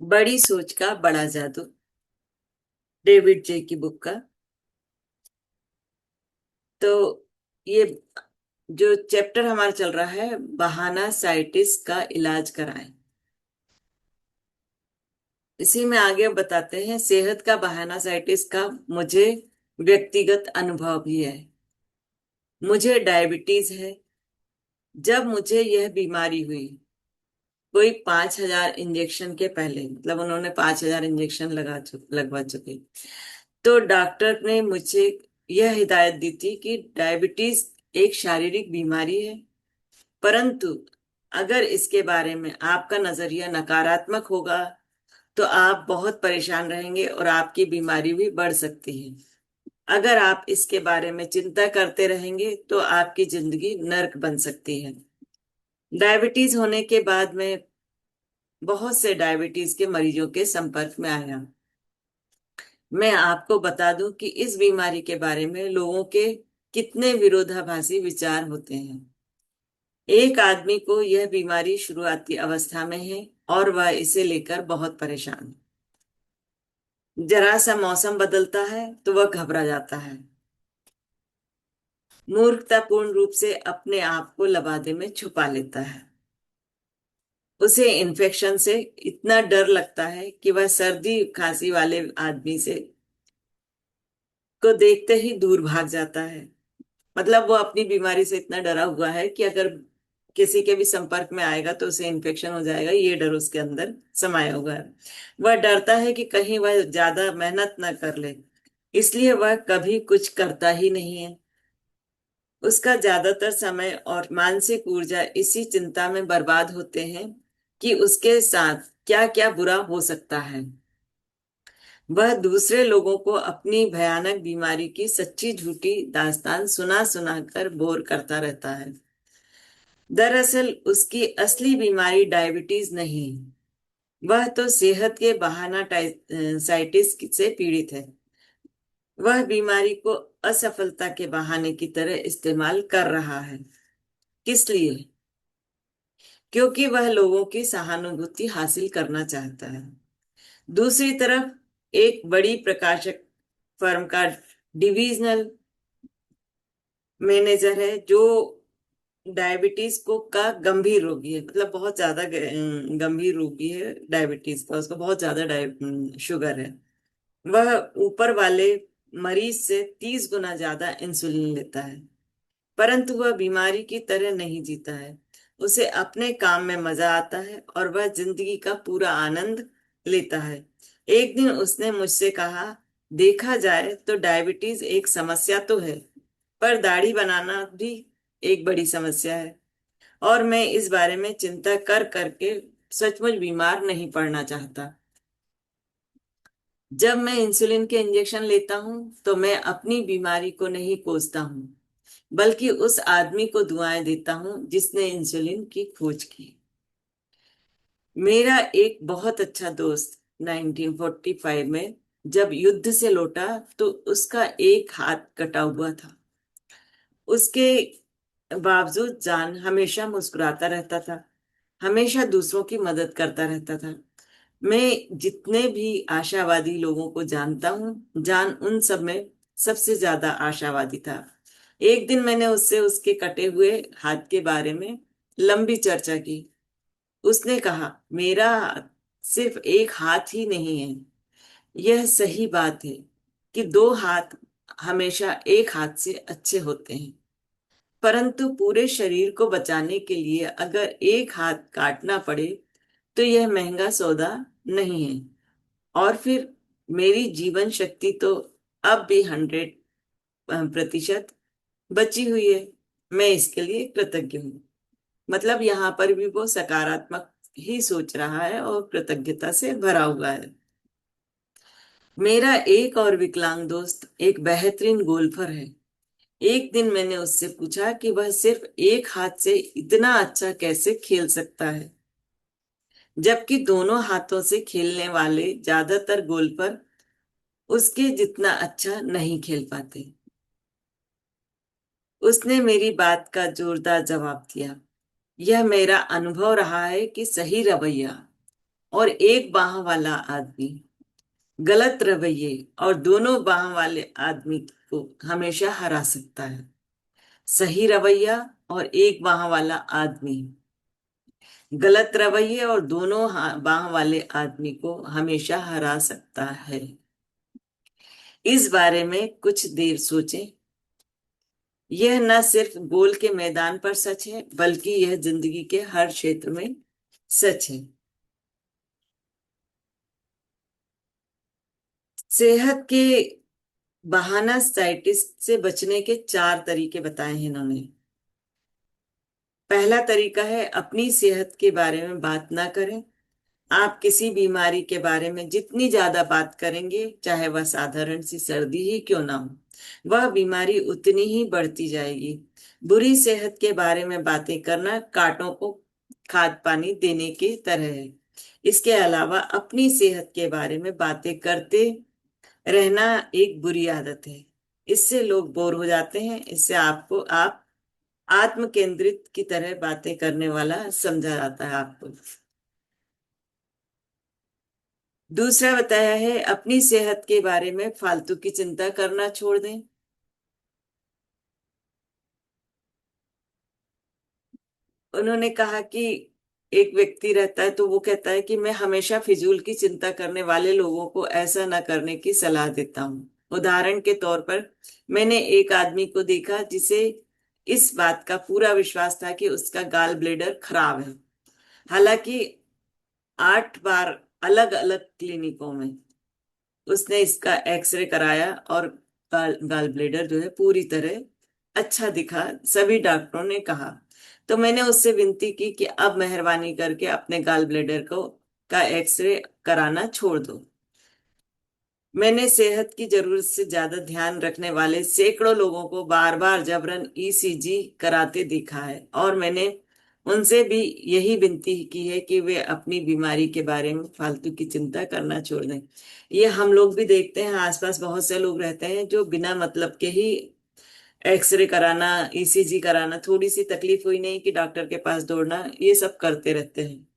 बड़ी सोच का बड़ा जादू, डेविड जे की बुक का। तो ये जो चैप्टर हमारा चल रहा है, बहाना साइटिस का इलाज कराएं। इसी में आगे बताते हैं, सेहत का बहाना साइटिस का मुझे व्यक्तिगत अनुभव भी है। मुझे डायबिटीज है। जब मुझे यह बीमारी हुई, कोई 5,000 इंजेक्शन के पहले, मतलब उन्होंने 5,000 इंजेक्शन लगवा चुके, तो डॉक्टर ने मुझे यह हिदायत दी थी कि डायबिटीज एक शारीरिक बीमारी है, परंतु अगर इसके बारे में आपका नजरिया नकारात्मक होगा तो आप बहुत परेशान रहेंगे और आपकी बीमारी भी बढ़ सकती है। अगर आप इसके बारे में चिंता करते रहेंगे तो आपकी जिंदगी नर्क बन सकती है। डायबिटीज होने के बाद में बहुत से डायबिटीज के मरीजों के संपर्क में आया। मैं आपको बता दूं कि इस बीमारी के बारे में लोगों के कितने विरोधाभासी विचार होते हैं। एक आदमी को यह बीमारी शुरुआती अवस्था में है और वह इसे लेकर बहुत परेशान है। जरा सा मौसम बदलता है तो वह घबरा जाता है, मूर्खतापूर्ण रूप से अपने आप को लबादे में छुपा लेता है। उसे इन्फेक्शन से इतना डर लगता है कि वह सर्दी खांसी वाले आदमी से को देखते ही दूर भाग जाता है। मतलब वो अपनी बीमारी से इतना डरा हुआ है कि अगर किसी के भी संपर्क में आएगा तो उसे इन्फेक्शन हो जाएगा, ये डर उसके अंदर समाया हुआ है। वह डरता है कि कहीं वह ज्यादा मेहनत ना कर ले, इसलिए वह कभी कुछ करता ही नहीं है। उसका ज्यादातर समय और मानसिक ऊर्जा इसी चिंता में बर्बाद होते हैं कि उसके साथ क्या क्या बुरा हो सकता है। वह दूसरे लोगों को अपनी भयानक बीमारी की सच्ची झूठी दास्तान सुना सुना कर बोर करता रहता है। दरअसल उसकी असली बीमारी डायबिटीज नहीं, वह तो सेहत के बहाना साइटिस से पीड़ित है। वह बीमारी को असफलता के बहाने की तरह इस्तेमाल कर रहा है। किस लिए? क्योंकि वह लोगों की सहानुभूति हासिल करना चाहता है। दूसरी तरफ एक बड़ी प्रकाशक फर्म का डिविजनल मैनेजर है, जो डायबिटीज को का गंभीर रोगी है, मतलब बहुत ज्यादा गंभीर रोगी है डायबिटीज का, उसको बहुत ज्यादा शुगर है। वह ऊपर वाले मरीज से 30 गुना ज्यादा इंसुलिन लेता है, परंतु वह बीमारी की तरह नहीं जीता है। उसे अपने काम में मजा आता है और वह जिंदगी का पूरा आनंद लेता है। एक दिन उसने मुझसे कहा, देखा जाए तो डायबिटीज एक समस्या तो है, पर दाढ़ी बनाना भी एक बड़ी समस्या है, और मैं इस बारे में चिंता कर करके सचमुच बीमार नहीं पड़ना चाहता। जब मैं इंसुलिन के इंजेक्शन लेता हूं तो मैं अपनी बीमारी को नहीं कोसता हूं, बल्कि उस आदमी को दुआएं देता हूं जिसने इंसुलिन की खोज की। मेरा एक बहुत अच्छा दोस्त 1945 में जब युद्ध से लौटा तो उसका एक हाथ कटा हुआ था। उसके बावजूद जान हमेशा मुस्कुराता रहता था, हमेशा दूसरों की मदद करता रहता था। मैं जितने भी आशावादी लोगों को जानता हूँ, जान उन सब में सबसे ज्यादा आशावादी था। एक दिन मैंने उससे उसके कटे हुए हाथ के बारे में लंबी चर्चा की। उसने कहा, मेरा सिर्फ एक हाथ ही नहीं है। यह सही बात है कि दो हाथ हमेशा एक हाथ से अच्छे होते हैं, परंतु पूरे शरीर को बचाने के लिए अगर एक हाथ काटना पड़े तो यह महंगा सौदा नहीं है। और फिर मेरी जीवन शक्ति तो अब भी 100% बची हुई है। मैं इसके लिए कृतज्ञ हूँ। मतलब यहाँ पर भी वो सकारात्मक ही सोच रहा है और कृतज्ञता से भरा हुआ है। मेरा एक और विकलांग दोस्त एक बेहतरीन गोल्फर है। एक दिन मैंने उससे पूछा कि वह सिर्फ एक हाथ से इतना अच्छा कैसे खेल सकता है, जबकि दोनों हाथों से खेलने वाले ज्यादातर गोल्फर उसके जितना अच्छा नहीं खेल पाते। उसने मेरी बात का जोरदार जवाब दिया, यह मेरा अनुभव रहा है कि सही रवैया और एक बाह वाला आदमी गलत रवैये और दोनों बाह वाले आदमी को हमेशा हरा सकता है। सही रवैया और एक बाह वाला आदमी गलत रवैये और दोनों बाह वाले आदमी को हमेशा हरा सकता है। इस बारे में कुछ देर सोचें। यह न सिर्फ गोल के मैदान पर सच है, बल्कि यह जिंदगी के हर क्षेत्र में सच है। सेहत के बहाना साइटिस्ट से बचने के 4 तरीके बताए हैं इन्होंने। पहला तरीका है, अपनी सेहत के बारे में बात ना करें। आप किसी बीमारी के बारे में जितनी ज्यादा बात करेंगे, चाहे वह साधारण सी सर्दी ही क्यों ना हो, वह बीमारी उतनी ही बढ़ती जाएगी। बुरी सेहत के बारे में बातें करना कांटों को खाद पानी देने की तरह है। इसके अलावा अपनी सेहत के बारे में बातें करते रहना एक बुरी आदत है। इससे लोग बोर हो जाते हैं। इससे आपको आप आत्म केंद्रित की तरह बातें करने वाला समझा जाता है आपको। दूसरा बताया है, अपनी सेहत के बारे में फालतू की चिंता करना छोड़ दें। उन्होंने कहा कि एक व्यक्ति रहता है तो वो कहता है कि मैं हमेशा फिजूल की चिंता करने वाले लोगों को ऐसा ना करने की सलाह देता हूँ। उदाहरण के तौर पर, मैंने एक आदमी को देखा जिसे इस बात का पूरा विश्वास था कि उसका गाल ब्लेडर खराब है। हालांकि 8 बार अलग अलग क्लिनिकों में उसने इसका एक्सरे कराया और गाल ब्लेडर जो है पूरी तरह अच्छा दिखा, सभी डॉक्टरों ने कहा। तो मैंने उससे विनती की कि अब मेहरबानी करके अपने गाल ब्लेडर को का एक्सरे कराना छोड़ दो। मैंने सेहत की जरूरत से ज्यादा ध्यान रखने वाले सैकड़ों लोगों को बार बार जबरन ईसीजी कराते देखा है, और मैंने उनसे भी यही विनती की है कि वे अपनी बीमारी के बारे में फालतू की चिंता करना छोड़ दें। ये हम लोग भी देखते हैं, आसपास बहुत से लोग रहते हैं जो बिना मतलब के ही एक्सरे कराना, ईसीजी कराना, थोड़ी सी तकलीफ हुई नहीं कि डॉक्टर के पास दौड़ना, ये सब करते रहते हैं।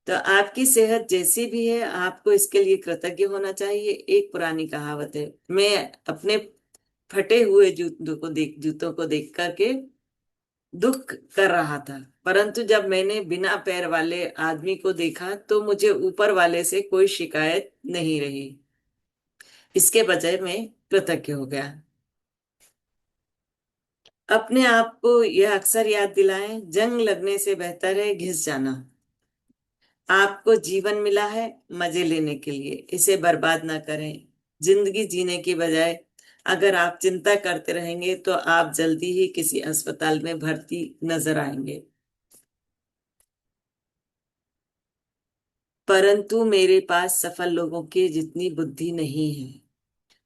तो आपकी सेहत जैसी भी है, आपको इसके लिए कृतज्ञ होना चाहिए। एक पुरानी कहावत है। मैं अपने फटे हुए जूतों को देख करके दुख कर रहा था, परंतु जब मैंने बिना पैर वाले आदमी को देखा तो मुझे ऊपर वाले से कोई शिकायत नहीं रही। इसके बजाय मैं कृतज्ञ हो गया। अपने आप को यह अक्सर याद दिलाएं, जंग लगने से बेहतर है घिस जाना। आपको जीवन मिला है मजे लेने के लिए, इसे बर्बाद ना करें। जिंदगी जीने की बजाय अगर आप चिंता करते रहेंगे तो आप जल्दी ही किसी अस्पताल में भर्ती नजर आएंगे। परंतु मेरे पास सफल लोगों की जितनी बुद्धि नहीं है।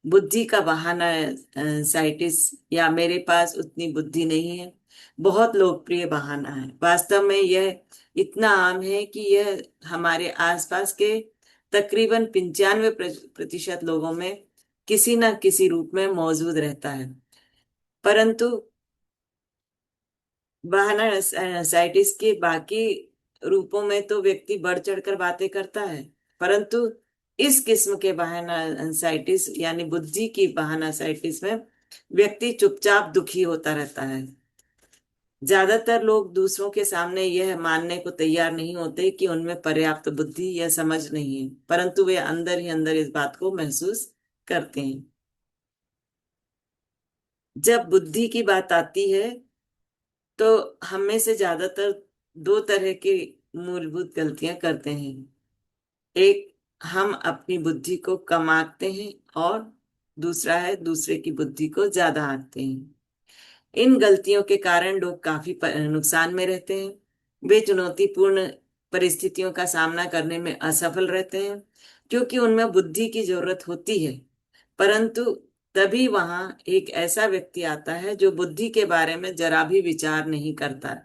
बुद्धि का बहाना साइटिस, या मेरे पास उतनी बुद्धि नहीं है, बहुत लोकप्रिय बहाना है। वास्तव में यह इतना आम है कि यह हमारे आसपास के तकरीबन 95% लोगों में किसी न किसी रूप में मौजूद रहता है। परंतु बहाना साइटिस के बाकी रूपों में तो व्यक्ति बढ़ चढ़कर बातें करता है, परंतु इस किस्म के बहाना साइटिस यानी बुद्धि की बहाना साइटिस में व्यक्ति चुपचाप दुखी होता रहता है। ज्यादातर लोग दूसरों के सामने यह मानने को तैयार नहीं होते कि उनमें पर्याप्त बुद्धि या समझ नहीं है, परंतु वे अंदर ही अंदर इस बात को महसूस करते हैं। जब बुद्धि की बात आती है तो हम में से ज्यादातर 2 तरह की मूलभूत गलतियां करते हैं। एक, हम अपनी बुद्धि को कम आंकते हैं, और दूसरा है दूसरे की बुद्धि को ज्यादा आंकते हैं। इन गलतियों के कारण लोग काफी नुकसान में रहते हैं। वे चुनौतीपूर्ण परिस्थितियों का सामना करने में असफल रहते हैं, क्योंकि उनमें बुद्धि की जरूरत होती है। परंतु तभी वहां एक ऐसा व्यक्ति आता है जो बुद्धि के बारे में जरा भी विचार नहीं करता,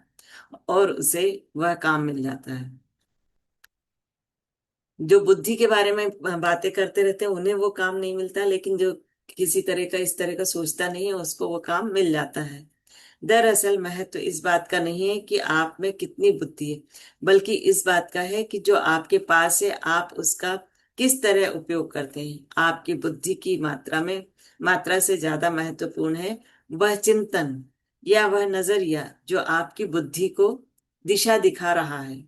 और उसे वह काम मिल जाता है। जो बुद्धि के बारे में बातें करते रहते हैं उन्हें वो काम नहीं मिलता, लेकिन जो किसी तरह का इस तरह का सोचता नहीं है उसको वो काम मिल जाता है। दरअसल महत्व इस बात का नहीं है कि आप में कितनी बुद्धि है, बल्कि इस बात का है कि जो आपके पास है आप उसका किस तरह उपयोग करते हैं। आपकी बुद्धि की मात्रा से ज्यादा महत्वपूर्ण है वह चिंतन या वह नजरिया जो आपकी बुद्धि को दिशा दिखा रहा है।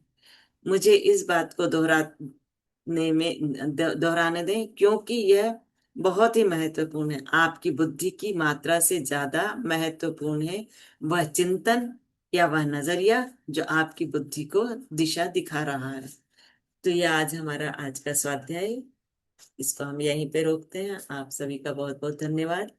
मुझे इस बात को दोहराने दें, क्योंकि यह बहुत ही महत्वपूर्ण है। आपकी बुद्धि की मात्रा से ज्यादा महत्वपूर्ण है वह चिंतन या वह नजरिया जो आपकी बुद्धि को दिशा दिखा रहा है। तो यह आज का स्वाध्याय, इसको हम यहीं पे रोकते हैं। आप सभी का बहुत बहुत धन्यवाद।